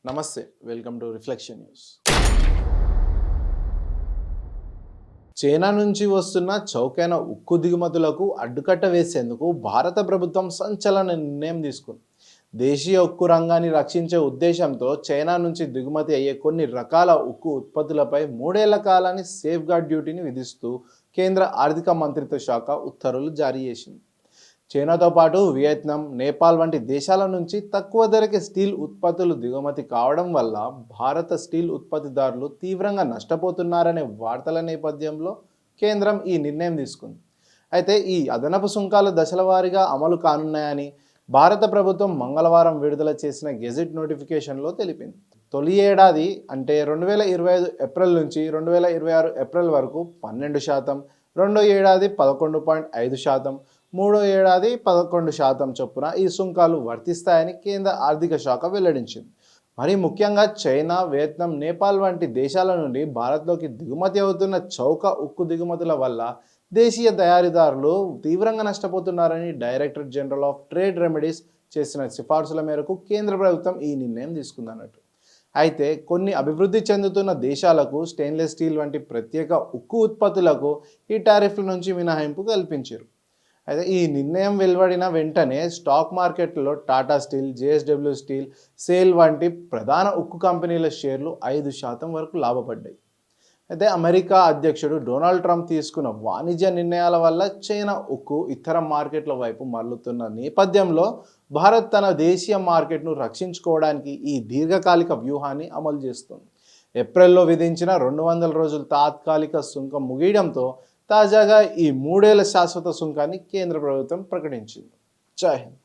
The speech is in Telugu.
నమస్తే, welcome to reflection news. China నుంచి వస్తున్న చౌకైన ఉక్కు దిగుమతులకు అడ్డుకట్ట వేసేందుకు భారత ప్రభుత్వం సంచలన నిర్ణయం తీసుకుంది. దేశీయ ఉక్కు రంగాన్ని రక్షించే ఉద్దేశంతో చైనా నుంచి దిగుమతి అయ్యే కొన్ని రకాల ఉక్కు ఉత్పత్తులపై 3 ఏళ్ల కాలాన్ని సేఫ్ గార్డ్ డ్యూటీని విధిస్తూ కేంద్ర ఆర్థిక మంత్రిత్వ శాఖ ఉత్తర్వులు జారీ చేసింది. చైనాతో పాటు వియత్నాం, నేపాల్ వంటి దేశాల నుంచి తక్కువ ధరకే స్టీల్ ఉత్పత్తులు దిగుమతి కావడం వల్ల భారత స్టీల్ ఉత్పత్తిదారులు తీవ్రంగా నష్టపోతున్నారనే వార్తల నేపథ్యంలో కేంద్రం ఈ నిర్ణయం తీసుకుంది. అయితే ఈ అదనపు సుంకాలు దశల వారీగా అమలు కానున్నాయని భారత ప్రభుత్వం మంగళవారం విడుదల చేసిన గెజిట్ నోటిఫికేషన్లో తెలిపింది. తొలి ఏడాది అంటే 2025 ఏప్రిల్ నుంచి 2026 ఏప్రిల్ వరకు 12%, రెండో ఏడాది 11.5%, మూడో ఏడాది 11% చొప్పున ఈ సుంకాలు వర్తిస్తాయని కేంద్ర ఆర్థిక శాఖ వెల్లడించింది. మరి ముఖ్యంగా చైనా, వియత్నాం, నేపాల్ వంటి దేశాల నుండి భారత్లోకి దిగుమతి అవుతున్న చౌక ఉక్కు దిగుమతుల వల్ల దేశీయ తయారీదారులు తీవ్రంగా నష్టపోతున్నారని director general of trade remedies చేసిన సిఫార్సుల మేరకు కేంద్ర ప్రభుత్వం ఈ నిర్ణయం తీసుకుందన్నట్టు. అయితే కొన్ని అభివృద్ధి చెందుతున్న దేశాలకు స్టెయిన్లెస్ స్టీల్ వంటి ప్రత్యేక ఉక్కు ఉత్పత్తులకు ఈ టారిఫ్ల నుంచి మినహాయింపు కల్పించారు. అయితే ఈ నిర్ణయం వెలువడిన వెంటనే స్టాక్ మార్కెట్లో Tata steel, JSW steel, sale వంటి ప్రధాన ఉక్కు కంపెనీల షేర్లు 5% వరకు లాభపడ్డాయి. అయితే అమెరికా అధ్యక్షుడు డొనాల్డ్ ట్రంప్ తీసుకున్న వాణిజ్య నిర్ణయాల వల్ల చైనా ఉక్కు ఇతర మార్కెట్ల వైపు మరలుతున్న నేపథ్యంలో భారత్ తన దేశీయ మార్కెట్ను రక్షించుకోవడానికి ఈ దీర్ఘకాలిక వ్యూహాన్ని అమలు చేస్తుంది. ఏప్రిల్లో విధించిన 200 రోజుల తాత్కాలిక సుంకం ముగియడంతో తాజాగా ఈ 3 ఏళ్ల శాశ్వత సుంకాన్ని కేంద్ర ప్రభుత్వం ప్రకటించింది. జై హింద్.